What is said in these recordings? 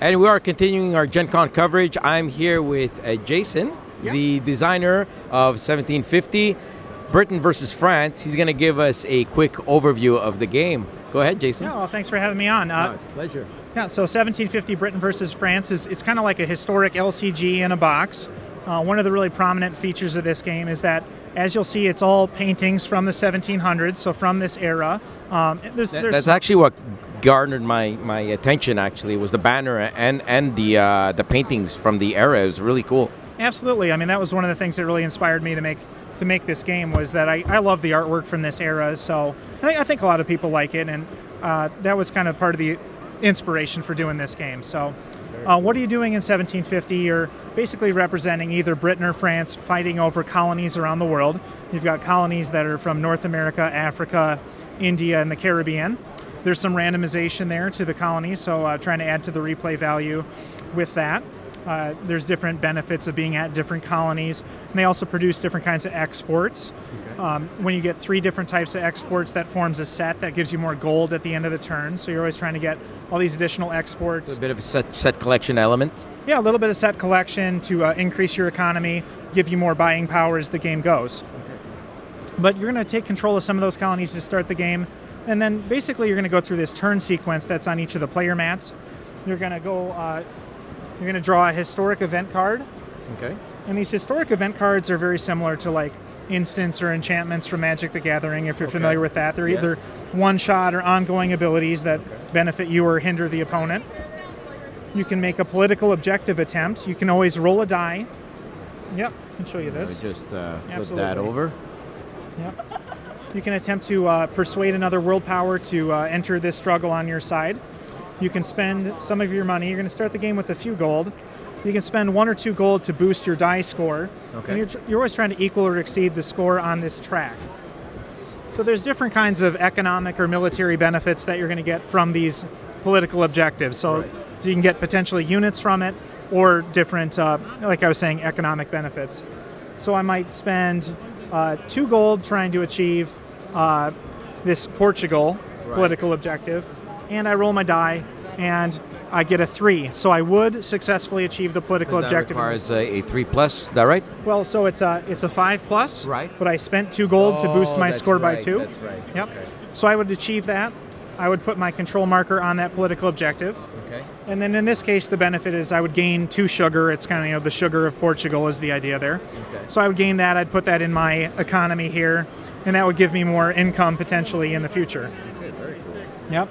And we are continuing our GenCon coverage. I'm here with Jason, the designer of 1750, Britain versus France. He's going to give us a quick overview of the game. Go ahead, Jason. Yeah, well, thanks for having me on. It's a pleasure. Yeah, so 1750 Britain versus France it's kind of like a historic LCG in a box. One of the really prominent features of this game is that, as you'll see, it's all paintings from the 1700s, so from this era. That's actually what garnered my attention. Actually, was the banner and the paintings from the era. It was really cool. Absolutely. I mean, that was one of the things that really inspired me to make this game, was that I love the artwork from this era. So I think a lot of people like it, and that was kind of part of the inspiration for doing this game. So what are you doing in 1750? You're basically representing either Britain or France fighting over colonies around the world. You've got colonies that are from North America, Africa, India, and the Caribbean. There's some randomization there to the colonies, so trying to add to the replay value with that. There's different benefits of being at different colonies, and they also produce different kinds of exports. Okay. When you get 3 different types of exports, that forms a set that gives you more gold at the end of the turn, so you're always trying to get all these additional exports. A bit of a set collection element? Yeah, a little bit of set collection to increase your economy, give you more buying power as the game goes. Okay. But you're going to take control of some of those colonies to start the game, and then basically you're going to go through this turn sequence that's on each of the player mats. You're going to go... You're going to draw a historic event card. Okay. And these historic event cards are very similar to like instants or enchantments from Magic the Gathering, if you're familiar with that. They're either one-shot or ongoing abilities that benefit you or hinder the opponent. You can make a political objective attempt. You can always roll a die. Yep, I can show you this. Just flip that over. Yep. You can attempt to persuade another world power to enter this struggle on your side. You can spend some of your money. You're going to start the game with a few gold. You can spend 1 or 2 gold to boost your die score. Okay. And you're always trying to equal or exceed the score on this track. So there's different kinds of economic or military benefits that you're going to get from these political objectives. So you can get potentially units from it, or different, like I was saying, economic benefits. So I might spend 2 gold trying to achieve this Portugal political objective. And I roll my die, and I get a 3. So I would successfully achieve the political objective. That requires a 3+, is that right? Well, so it's a 5+. Right. But I spent 2 gold to boost my score by 2. That's right. Yep. Okay. So I would achieve that. I would put my control marker on that political objective. Okay. And then in this case, the benefit is I would gain 2 sugar. It's kind of the sugar of Portugal is the idea there. Okay. So I would gain that. I'd put that in my economy here, and that would give me more income potentially in the future. Okay, very cool. Yep.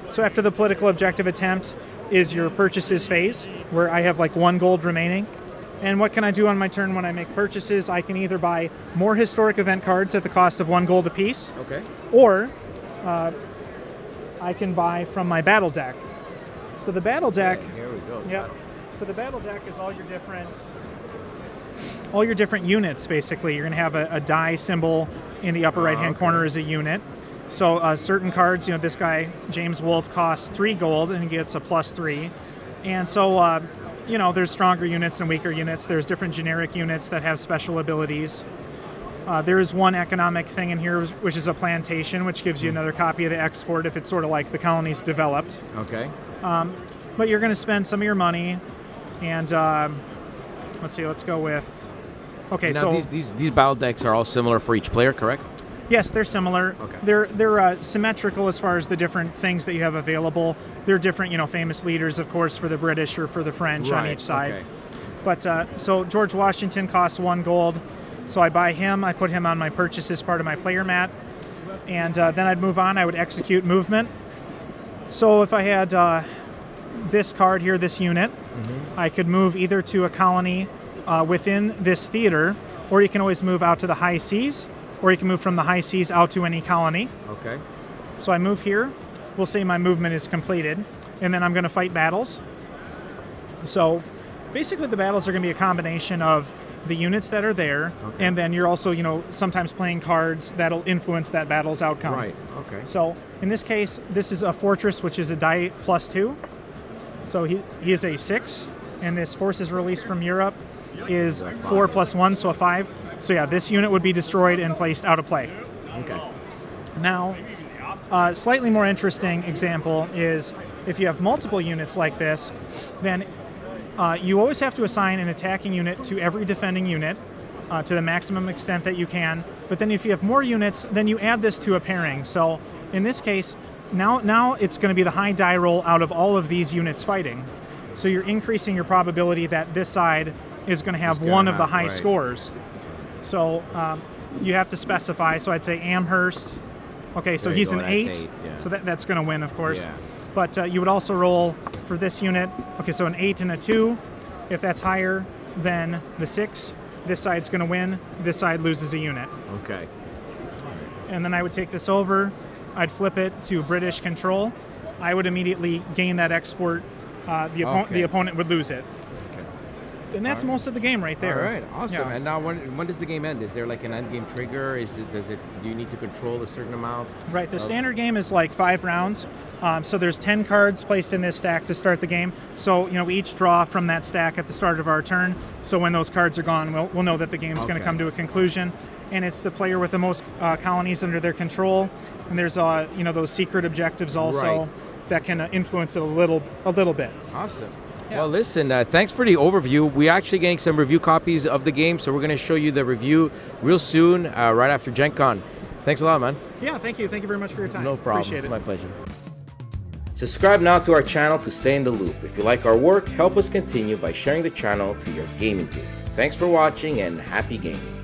So after the political objective attempt is your purchases phase, where I have like 1 gold remaining. And what can I do on my turn when I make purchases? I can either buy more historic event cards at the cost of 1 gold apiece, or I can buy from my battle deck. So the battle deck, here we go. Yeah. So the battle deck is all your different units. Basically, you're going to have a die symbol in the upper right-hand corner as a unit. So certain cards, this guy, James Wolfe, costs 3 gold and he gets a +3. And so, there's stronger units and weaker units. There's different generic units that have special abilities. There is 1 economic thing in here, which is a plantation, which gives you another copy of the export if it's sort of like the colony's developed. Okay. But you're going to spend some of your money, and let's see, let's go with... Okay, now so... These battle decks are all similar for each player, correct? Yes, they're similar. Okay. They're symmetrical as far as the different things that you have available. They're different, famous leaders, of course, for the British or for the French on each side. Okay. But so George Washington costs 1 gold, so I buy him. I put him on my purchases part of my player mat, and then I'd move on. I would execute movement. So if I had this card here, this unit, I could move either to a colony within this theater, or you can always move out to the high seas. Or you can move from the high seas out to any colony. Okay. So I move here. We'll say my movement is completed. And then I'm going to fight battles. So basically the battles are going to be a combination of the units that are there, and then you're also, sometimes playing cards that'll influence that battle's outcome. Right, okay. So in this case, this is a fortress, which is a die +2. So he is a 6, and this forces released from Europe is 4 + 1, so a 5. So yeah, this unit would be destroyed and placed out of play. Okay. Now, Slightly more interesting example is if you have multiple units like this, then you always have to assign an attacking unit to every defending unit to the maximum extent that you can. But then if you have more units, then you add this to a pairing. So in this case, now it's going to be the high die roll out of all of these units fighting. So you're increasing your probability that this side is going to have one of the high scores. So you have to specify. So I'd say Amherst. Okay, so he's an 8. Yeah. So that's going to win, of course. Yeah. But you would also roll for this unit. Okay, so an 8 and a 2. If that's higher than the 6, this side's going to win. This side loses a unit. Okay. And then I would take this over. I'd flip it to British control. I would immediately gain that export. The opponent would lose it. And that's most of the game right there. All right, awesome. Yeah. And now, when does the game end? Is there like an end game trigger? Do you need to control a certain amount? Right. The standard game is like 5 rounds. So there's 10 cards placed in this stack to start the game. So we each draw from that stack at the start of our turn. So when those cards are gone, we'll know that the game's going to come to a conclusion. And it's the player with the most colonies under their control. And there's those secret objectives also that can influence it a little bit. Awesome. Yeah. Well, listen, thanks for the overview. We're actually getting some review copies of the game, so we're going to show you the review real soon, right after GenCon. Thanks a lot, man. Yeah, thank you. Thank you very much for your time. No problem. Appreciate it. It's my pleasure. Subscribe now to our channel to stay in the loop. If you like our work, help us continue by sharing the channel to your gaming group. Thanks for watching and happy gaming.